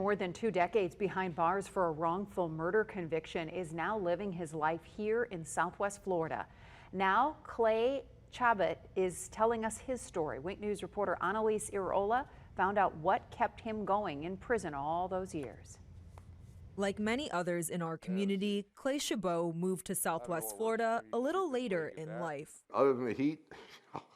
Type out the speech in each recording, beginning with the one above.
More than 2 decades behind bars for a wrongful murder conviction is now living his life here in Southwest Florida. Now, Clay Chabot is telling us his story. Wink News reporter Annalise Iraola found out what kept him going in prison all those years. Like many others in our community, Clay Chabot moved to Southwest Florida a little later in life. Other than the heat,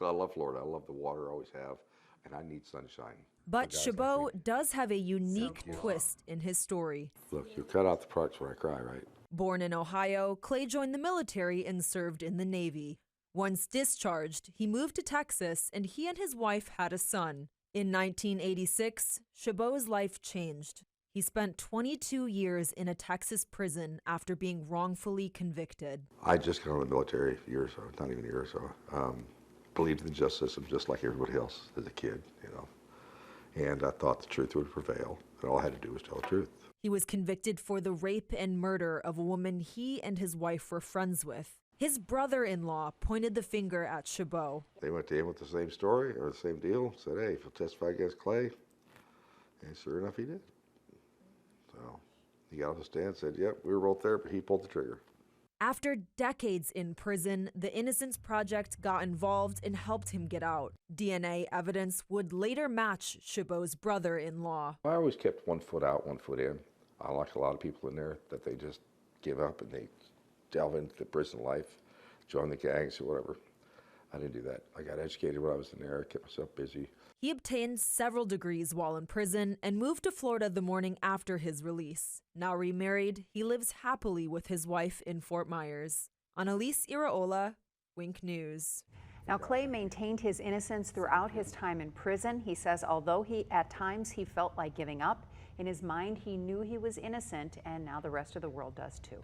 I love Florida. I love the water, always have, and I need sunshine. But Chabot does have a unique twist in his story. Look, you cut out the parts where I cry, right? Born in Ohio, Clay joined the military and served in the Navy. Once discharged, he moved to Texas and he and his wife had a son. In 1986, Chabot's life changed. He spent 22 years in a Texas prison after being wrongfully convicted. I just got out of the military a year or so, not even a year or so. Believed in the justice system just like everybody else as a kid, you know. And I thought the truth would prevail, and all I had to do was tell the truth. He was convicted for the rape and murder of a woman he and his wife were friends with. His brother-in-law pointed the finger at Chabot. They went to him with the same story or the same deal, said, hey, if you'll testify against Clay, and sure enough, he did. So he got on the stand and said, yep, we were both there, but he pulled the trigger. After decades in prison, the Innocence Project got involved and helped him get out. DNA evidence would later match Chabot's brother-in-law. I always kept 1 foot out, 1 foot in. I like a lot of people in there that they just give up and they delve into the prison life, join the gangs or whatever. I didn't do that. I got educated when I was in there. I kept myself busy. He obtained several degrees while in prison and moved to Florida the morning after his release. Now remarried, he lives happily with his wife in Fort Myers. Annalise Iraola, Wink News. Now, Clay maintained his innocence throughout his time in prison. He says although at times he felt like giving up, in his mind he knew he was innocent, and now the rest of the world does too.